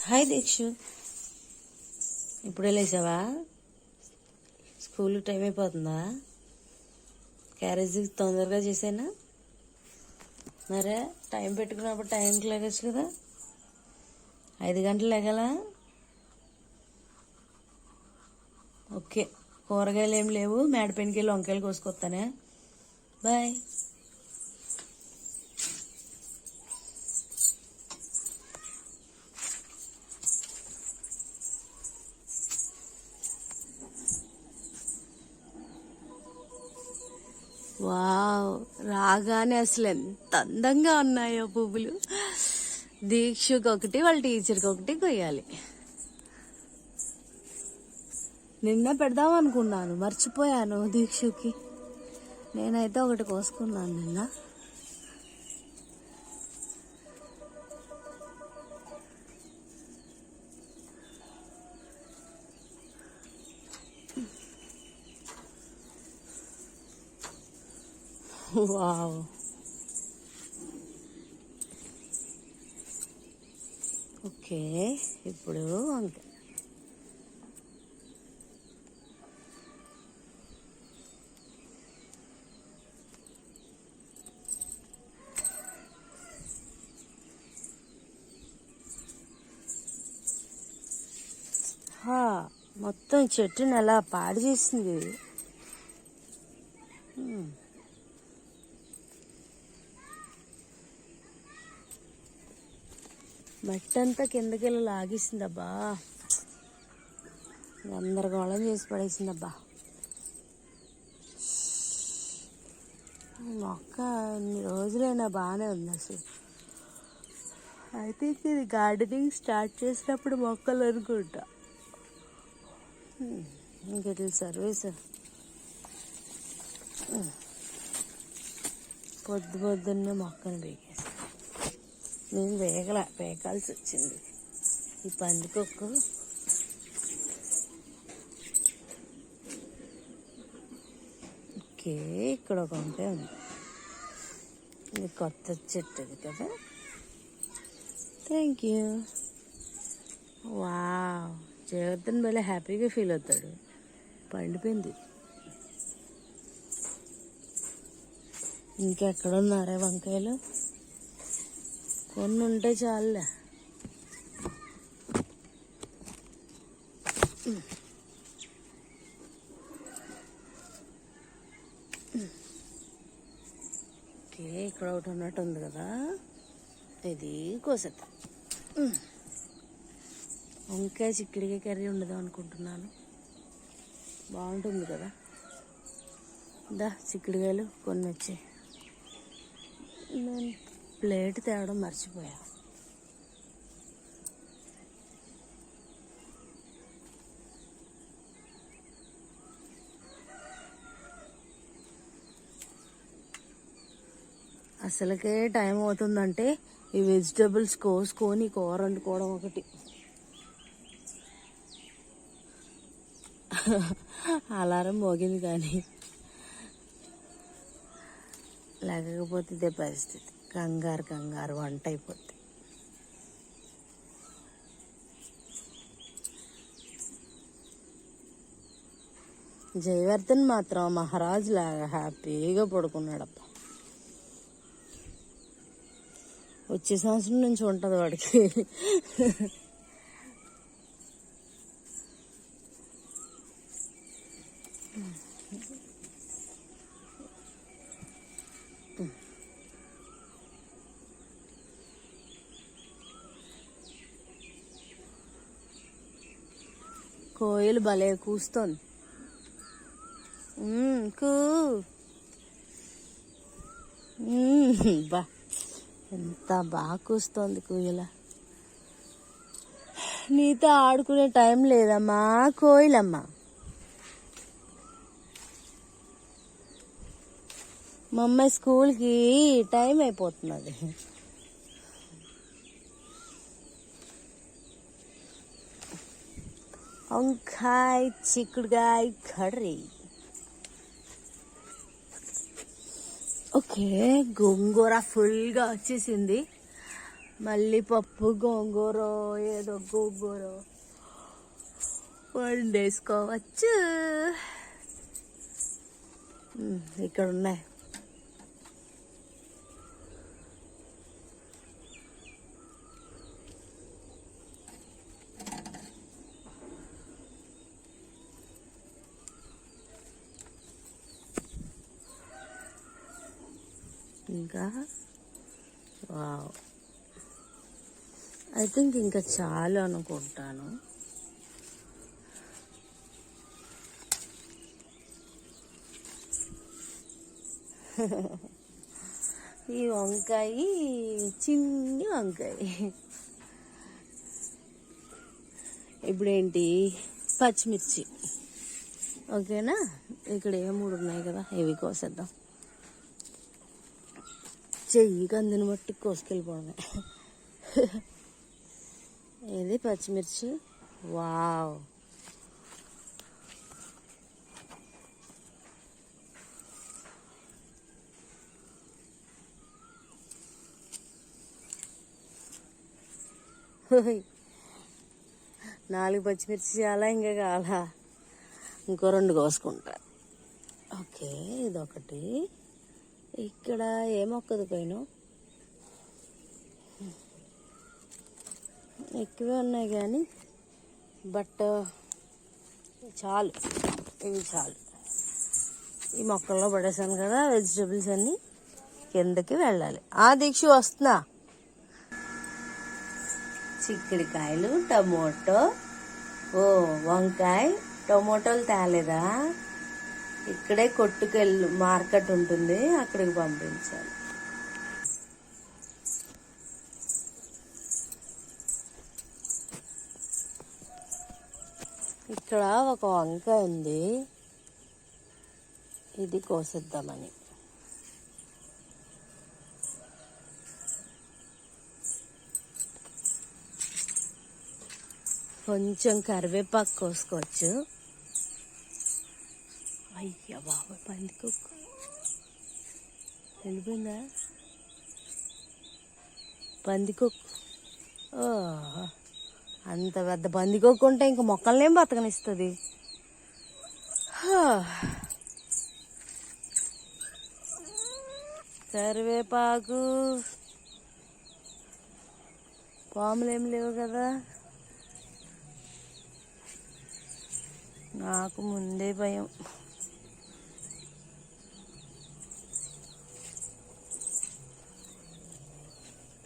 Hi Deekshu, ఇప్పుడే లేచావా? School time అయిపోతుందా? Carriage తొందరగా చేసానా? మరే టైం పెట్టుకున్నప్పుడు టైంకి లేగచ్చు కదా. 5 గంటలు లేగలా? ఓకే, కూరగాయలు ఏం లేవు, మేడపెనికి వెళ్ళి వంకాయలు కోసుకొస్తానే. బాయ్. వావ్, రాగానే అసలు ఎంత అందంగా ఉన్నాయో పువ్వులు. దీక్షకి ఒకటి, వాళ్ళ టీచర్కి ఒకటి కొయ్యాలి. నిన్న పెడదాం అనుకున్నాను, మర్చిపోయాను దీక్షకి. నేనైతే ఒకటి కోసుకున్నాను నిన్న. Wow, okay. ఇప్పుడు వంకాయ. మొత్తం చెట్టుని అలా పాడు చేసింది. మట్టంతా కిందకెళ్ళి లాగేసిందబ్బా, గందరగోళం చేసి పడేసిందబ్బా. మొక్క ఎన్ని రోజులైనా బాగానే ఉంది అసలు. ఐ థింక్ ఇది గార్డెనింగ్ స్టార్ట్ చేసినప్పుడు మొక్కలు అనుకుంటా. ఇంకెట్లా సర్వీస్ పొద్దున్నే మొక్కను వేగేసి నేను వేగాల్సి వచ్చింది. ఈ పందికొక్కు ఓకే. ఇక్కడ ఒక వంకాయ ఉంది, ఇది కొత్త చెట్టు ఇది కదా. Thank you. వావ్, జయవర్ధన్ భలే హ్యాపీగా ఫీల్ అవుతాడు. పండిపోయింది. ఇంకెక్కడున్నారా వంకాయలు? కొన్ని ఉంటే చాలులే. ఓకే, ఇక్కడ ఒకటి ఉన్నట్టు ఉంది కదా, ఇది కోసేద్దాం. వంకాయ చిక్కుడికాయ కర్రీ ఉండదాం అనుకుంటున్నాను, బాగుంటుంది కదా. చిక్కుడుకాయలు కొన్ని వచ్చాయి. నేను ప్లేట్ తేవడం మర్చిపోయా. అసలుకే టైం అవుతుందంటే ఈ వెజిటబుల్స్ కోసుకొని కూర వండుకోవడం ఒకటి. అలారం మోగింది కానీ లేకపోతే ఇదే పరిస్థితి, కంగారు వంట అయిపోద్ది. జయవర్ధన్ మాత్రం మహారాజు లాగా హ్యాపీగా పడుకున్నాడప్ప. వచ్చే సంవత్సరం నుంచి ఉంటుంది వాడికి. కోయిలు భలే కూస్తోంది. బా, ఎంత బాగా కూస్తోంది కోయిల. నీతో ఆడుకునే టైం లేదమ్మా కోయిలమ్మా. మా అమ్మాయి స్కూల్కి టైం అయిపోతున్నది. వంకాయ చిక్కుడుకాయ కర్రీ. ఓకే, గోంగూర ఫుల్గా వచ్చేసింది. మళ్ళీ పప్పు గోంగూర ఏదో గోంగూర వండేసుకోవచ్చు. ఇక్కడ ఉన్నాయి. ఇంకా వావ్, ఐ థింక్ ఇంకా చాలు అనుకుంటాను. ఈ వంకాయ చిన్ని వంకాయ. ఇప్పుడేంటి పచ్చిమిర్చి. ఓకేనా, ఇక్కడ ఏ 3 ఉన్నాయి కదా, ఇవి కోసేద్దాం. చెయ్యికి అందిన బట్టి కోసుకెళ్ళిపోవడమే. ఇది పచ్చిమిర్చి. వావ్, నాలుగు పచ్చిమిర్చి చాలా, ఇంకా కావాలా, ఇంకో 2 కోసుకుంటా. ఓకే, ఇదొకటి. ఇక్కడ ఏ మొక్కది పైన ఎక్కువే ఉన్నాయి కానీ బట్ చాలు, ఇవి చాలు. ఈ మొక్కల్లో పడేసాను కదా, వెజిటబుల్స్ అన్నీ కిందకి వెళ్ళాలి. దీక్ష వస్తున్నా. చిక్కుడుకాయలు, టమోటో, వంకాయ, టమోటోలు తేలేదా? ఇక్కడే కొట్టుకెళ్ళి మార్కెట్ ఉంటుంది, అక్కడికి పంపించాలి. ఇక్కడ ఒక వంకాయ ఉంది, ఇది కోసేద్దామని. కొంచెం కరివేపాకు కోసుకోవచ్చు. అయ్యా బాబా, పందికొక్కు వెళ్ళిపోయిందా? పందికొక్కు, అంత పెద్ద పందికొక్కు ఉంటే ఇంక మొక్కలనేం బతకనిస్తుంది. కరివేపాకు, పాములేం లేవు కదా. నాకు ముందే భయం.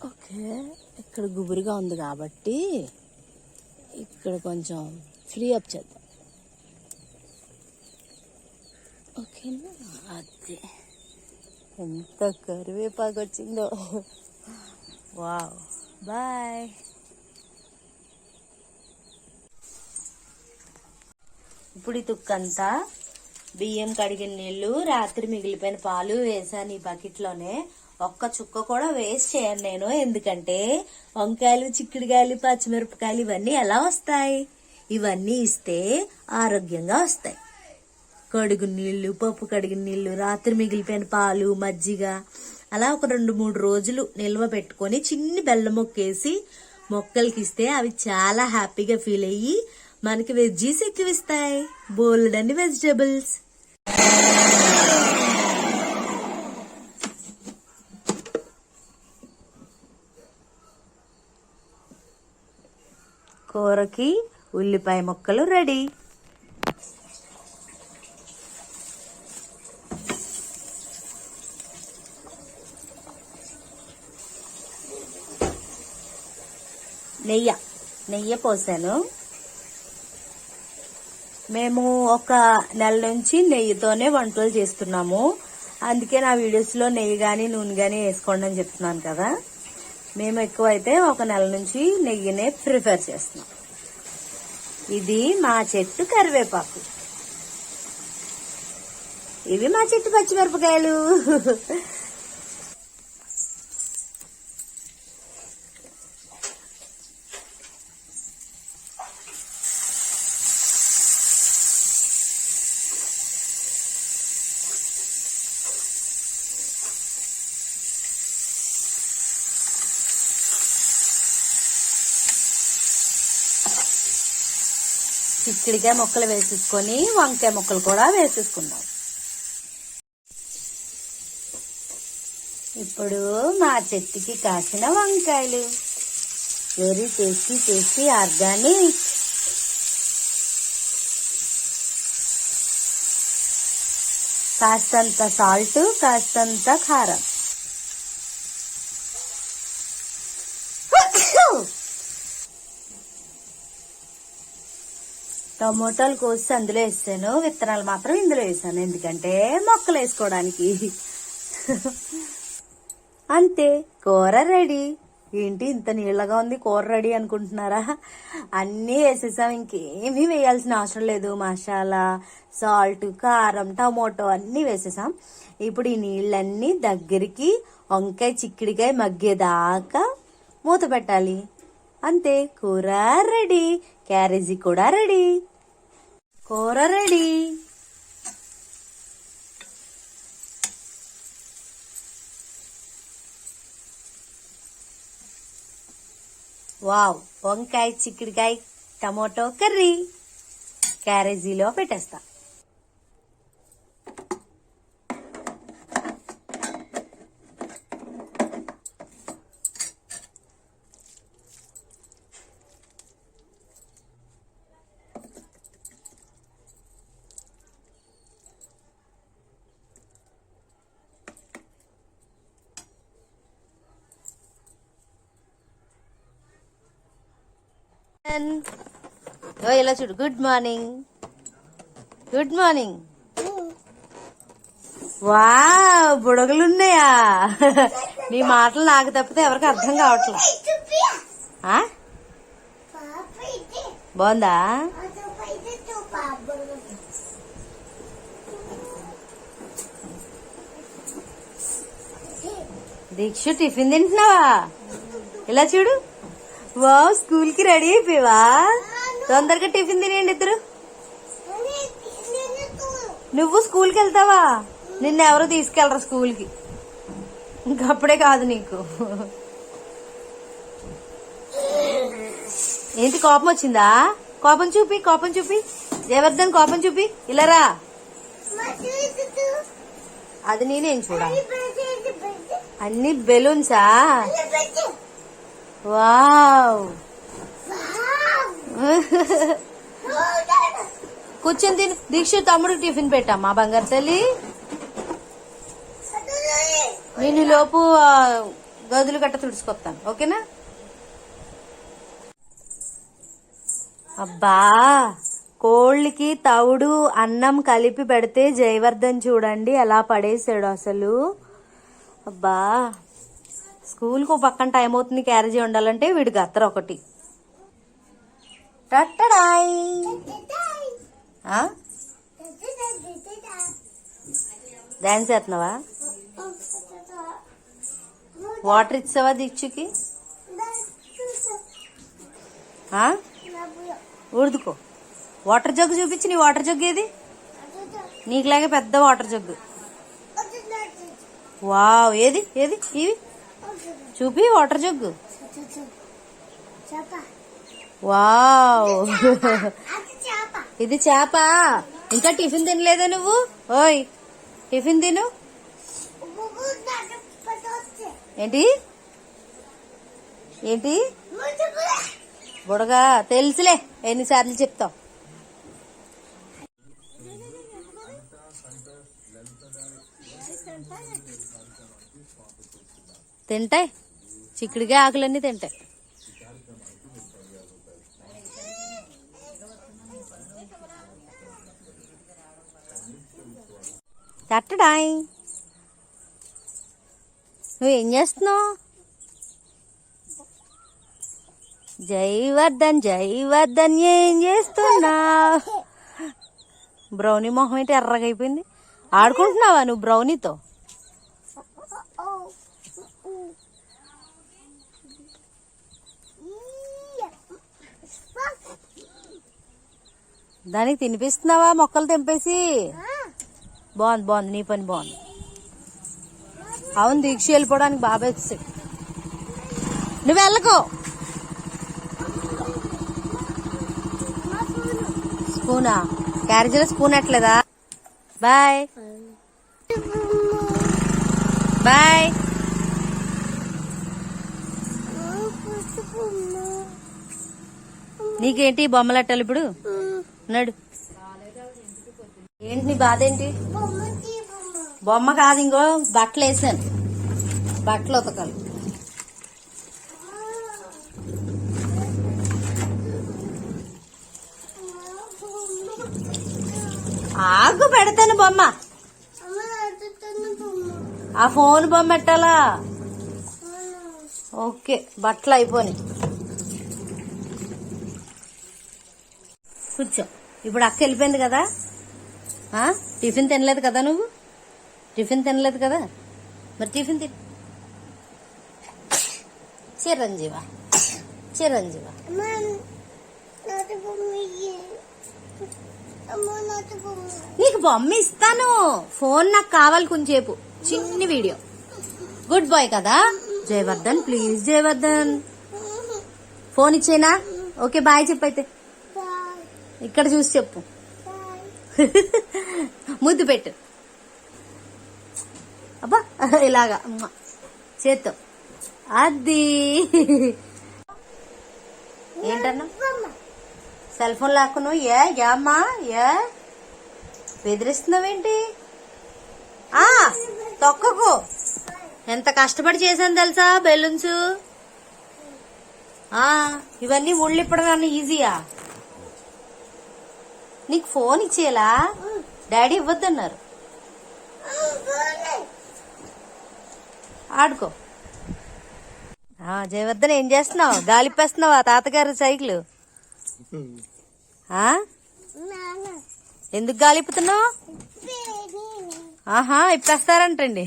ఓకే, ఇక్కడ గుబురుగా ఉంది కాబట్టి ఇక్కడ కొంచెం ఫ్రీ అప్ చేద్దాం. ఓకేనా, అదే ఎంత కరివేపాకు వచ్చిందో. Wow, boy. ఇప్పుడు ఈ తుక్కంతా బియ్యం కడిగిన నీళ్లు, రాత్రి మిగిలిపోయిన పాలు వేసాను ఈ బకెట్లోనే. ఒక్క చుక్క కూడా వేస్ట్ చేయను నేను, ఎందుకంటే వంకాయలు, చిక్కుడుకాయలు, పచ్చిమిరపకాయలు ఇవన్నీ ఎలా వస్తాయి? ఇవన్నీ ఇస్తే ఆరోగ్యంగా వస్తాయి. కడిగిన నీళ్లు, పప్పు కడిగిన నీళ్లు, రాత్రి మిగిలిపోయిన పాలు, మజ్జిగ అలా ఒక 2-3 రోజులు నిల్వ పెట్టుకొని చిన్ని బెల్లం మొక్కేసి మొక్కలకి ఇస్తే అవి చాలా హ్యాపీగా ఫీల్ అయ్యి మనకి వెజ్జీస్ ఎక్కువ ఇస్తాయి. బోల్డ్ అన్ని వెజిటబుల్స్. కూరకి ఉల్లిపాయ ముక్కలు రెడీ. నెయ్యి పోసాను. మేము ఒక నెల నుంచి నెయ్యితోనే వంటలు చేస్తున్నాము. అందుకే నా వీడియోస్లో నెయ్యి కానీ నూనె కానీ వేసుకోండి అని చెప్తున్నాను కదా. మేము ఎక్కువైతే ఒక నెల నుంచి నెయ్యినే ప్రిఫర్ చేస్తున్నాం. ఇది మా చెట్టు కరివేపాకు, ఇవి మా చెట్టు పచ్చిమిరపకాయలు. చిక్కుడికాయ ముక్కలు వేసేసుకొని వంకాయ ముక్కలు కూడా వేసేసుకుందాం. ఇప్పుడు మా చెట్టుకి కాసిన వంకాయలు, వెరీ టేస్టీ టేస్టీ ఆర్గానిక్. కాస్తంత సాల్ట్, కాస్తంత కారం. టమోటాలు కోసి అందులో వేసాను, విత్తనాలు మాత్రం ఇందులో వేసాను, ఎందుకంటే మొక్కలు వేసుకోవడానికి. అంతే, కూర రెడీ. ఏంటి ఇంత నీళ్ళగా ఉంది, కూర రెడీ అనుకుంటున్నారా? అన్నీ వేసేసాం, ఇంకేమీ వేయాల్సిన అవసరం లేదు. మసాలా, సాల్ట్, కారం, టమోటో అన్నీ వేసేసాం. ఇప్పుడు ఈ నీళ్ళన్నీ దగ్గరికి వంకాయ చిక్కుడికాయ మగ్గేదాకా మూత పెట్టాలి. అంతే, కూర రెడీ. క్యారేజీ కూడా రెడీ. కూర రెడీ. వావ్, వంకాయ చిక్కుడికాయ టమోటో కర్రీ క్యారేజీలో పెట్టేస్తా. ఇలా చూడు. Good morning, good morning. వా, బుడగలున్నాయా? నీ మాటలు నాకు తప్పితే ఎవరికి అర్థం కావట్లేదు. బాగుందా? దీక్ష టిఫిన్ తింటున్నావా? ఇలా చూడు. వా, స్కూల్ కి రెడీ అయిపోయావా? తొందరగా టిఫిన్ తినేయండి ఇద్దరు. నువ్వు స్కూల్కి వెళ్తావా? నిన్నెవరూ తీసుకెళ్లరు స్కూల్కి, ఇంకప్పుడే కాదు నీకు. ఏంటి, కోపం వచ్చిందా? కోపం చూపి, కోపం చూపి. జయవర్ధన్ కోపం చూపి. ఇలా రా. అది నేనేం చూడాలి? అన్ని బెలూన్సా? వావ్. కూర్చొని తిని. దీక్ష తమ్ముడికి టిఫిన్ పెట్టామా బంగారు తల్లి? నేను లోపు గదులు గట్ట తుడుచుకొస్తాను, ఓకేనా? అబ్బా, కోళ్ళకి తవుడు అన్నం కలిపి పెడితే జయవర్ధన్ చూడండి ఎలా పడేసాడు అసలు. అబ్బా, స్కూల్కి పక్కన టైం అవుతుంది, క్యారేజీ ఉండాలంటే వీడికి అత్తరు ఒకటి. టట్టడాయ్. డాన్స్ చేస్తున్నావా? వాటర్ ఇచ్చావా దీక్షకి? ఉడుదుకో. వాటర్ జగ్గు చూపించి. నీ వాటర్ జగ్గు ఏది? నీకులాగే పెద్ద వాటర్ జగ్గు. వావ్, ఏది ఏది? ఇవి చూపి, వాటర్ జగ్గు. వావ్, ఇది చేప. ఇంకా టిఫిన్ తినలేదా నువ్వు? ఓయ్, టిఫిన్ తిను. ఏంటి ఏంటి బుడగా? తెలుసులే, ఎన్నిసార్లు చెప్తావు. తింటాయి, చిక్కుడిగా ఆకులన్నీ తింటాయి. చట్టడాయ్. నువ్వేం చేస్తున్నావు? జయవర్ధన్, జయవర్ధన్ ఏం చేస్తున్నావు? బ్రౌనీ మొహం ఏంటి ఎర్రగా అయిపోయింది? ఆడుకుంటున్నావా నువ్వు బ్రౌనీతో? దానికి తినిపిస్తున్నావా మొక్కలు తెంపేసి? బాగుంది బాగుంది, నీ పని బాగుంది. అవును, దీక్ష వెళ్ళిపోవడానికి బాగా వచ్చాడు. నువ్వు వెళ్ళకో. స్పూనా? క్యారేజీలో స్పూన్ ఎట్లేదా? Bye bye. నీకేంటి బొమ్మలట్టాలి ఇప్పుడు? నడు. ఏంటి నీ బాధ ఏంటి? బొమ్మ కాదు, ఇంకో బట్టలు వేసాను, బట్టలు ఉతకాలి. ఆగు, పెడతాను బొమ్మ. ఆ ఫోన్ బొమ్మ పెట్టాలా? ఓకే, బట్టలు అయిపోయి కూర్చో. ఇప్పుడు అక్క వెళ్ళిపోయింది కదా, టిఫిన్ తినలేదు కదా నువ్వు? టిఫిన్ తినలేదు కదా, మరి టిఫిన్ తిని. చిరంజీవ చిరంజీవ. నీకు బొమ్మ ఇస్తాను, ఫోన్ నాకు కావాలి కొంచెంసేపు, చిన్ని వీడియో. గుడ్ బాయ్ కదా జయవర్ధన్, ప్లీజ్ జయవర్ధన్. ఫోన్ ఇచ్చేనా? ఓకే బాయ్ చెప్పైతే. ఇక్కడ చూసి చెప్పు. ముద్దు పెట్టు. అబ్బా ఇలాగా చేత్తో. అది ఏంటన్నా సెల్ ఫోన్ లాక్కును? అమ్మా బెదిరిస్తున్నావేంటి? తొక్కకు. ఎంత కష్టపడి చేశాను తెలుసా బెలూన్స్. ఇవన్నీ ముళ్ళు ఇప్పడం ఈజీయా? నీకు ఫోన్ ఇచ్చేలా డాడీ ఇవ్వద్దన్నారు. ఆడుకో. జయవర్ధన్ ఏం చేస్తున్నావు? గాలిపేస్తున్నావా తాతగారు సైకిల్? ఎందుకు గాలిపుతున్నావు? ఇప్పేస్తారంటండి.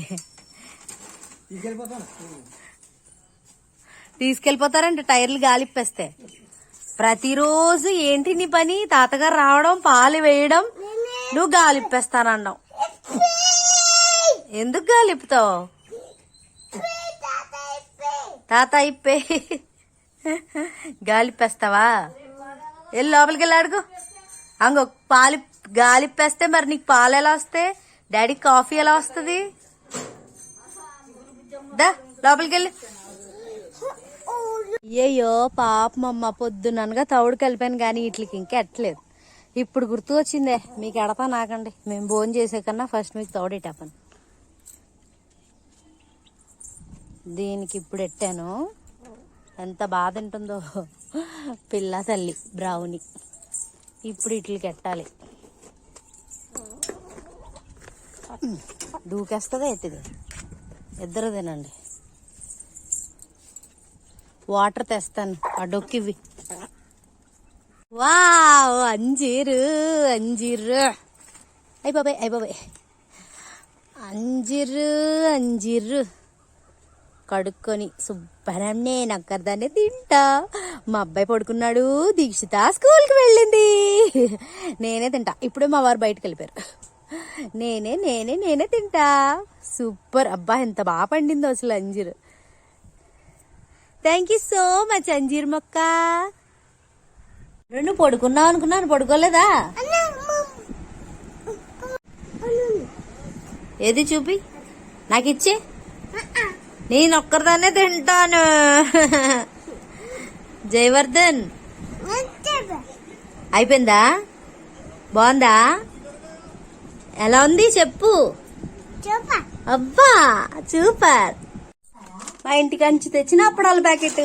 తీసుకెళ్లిపోతారంట టైర్లు గాలిప్పేస్తే. ప్రతిరోజు ఏంటి నీ పని? తాతగారు రావడం, పాలు వేయడం, నువ్వు గాలిప్పేస్తానన్నావు. ఎందుకు గాలిప్పుతావు? తాత ఇప్పే. గాలిప్పేస్తావా? వెళ్ళి లోపలికి వెళ్ళి అడుగు. అంగో పాలు గాలిప్పేస్తే మరి నీకు పాలు ఎలా వస్తాయి? డాడీ కాఫీ ఎలా వస్తుంది? దా లోపలికి వెళ్ళి. అయ్యయ్యో పాపమమ్మ, పొద్దుననగా తౌడు కలిపాను కానీ వీటికి ఇంకా ఎట్టలేదు. ఇప్పుడు గుర్తు వచ్చిందే, మీకు ఎడతా నాకండి. మేము భోజనం చేసే కన్నా ఫస్ట్ మీకు తౌడెట్టాను. దీనికి ఇప్పుడు ఎట్టాను, ఎంత బాధ ఉంటుందో పిల్ల తల్లి బ్రౌని. ఇప్పుడు ఇట్లకి ఎట్టాలి. దూకేస్తుందా ఎత్తిది? ఇద్దరు తినండి. వాటర్ తెస్తాను, ఆ డొక్కివి. వావ్, అంజీరు అంజీరు. అయిపోయి అంజీరు కడుక్కొని శుభ్రం నేను ఒక్కదాన్నే తింటా. మా అబ్బాయి పడుకున్నాడు, దీక్షిత స్కూల్కి వెళ్ళింది, నేనే తింటా. ఇప్పుడే మా వారు బయటకు వెళ్ళిపోయారు. నేనే తింటా. సూపర్. అబ్బా ఎంత బాగా పండిందో అసలు అంజీరు. థ్యాంక్ యూ సో మచ్ అంజీర్ మొక్క. నువ్వు పడుకున్నావు అనుకున్నాను, పడుకోలేదా? ఏది చూపి నాకు ఇచ్చే, నేను ఒక్కరిదాన్నే తింటాను. జయవర్ధన్ అయిపోయిందా? బాగుందా? ఎలా ఉంది చెప్పు. అబ్బా సూపర్. మా ఇంటికి అంచి తెచ్చిన అప్పడాల ప్యాకెట్,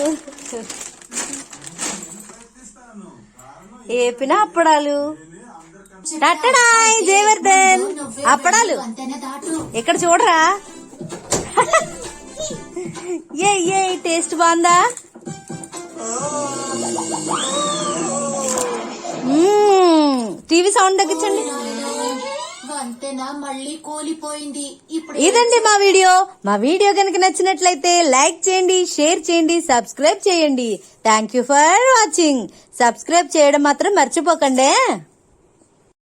ఏపిన అప్పడాలు. టట్టడాయ్ జయవర్ధన్, అప్పడాలు ఇక్కడ చూడరా. ఏ టేస్ట్ బాగుందా? టీవీ సౌండ్ తగ్గించండి. ఇదండి మా వీడియో కనుక నచ్చినట్లయితే లైక్ చేయండి, షేర్ చేయండి, సబ్స్క్రైబ్ చేయండి. Thank you for watching. Subscribe చేయడం మాత్రం మర్చిపోకండి.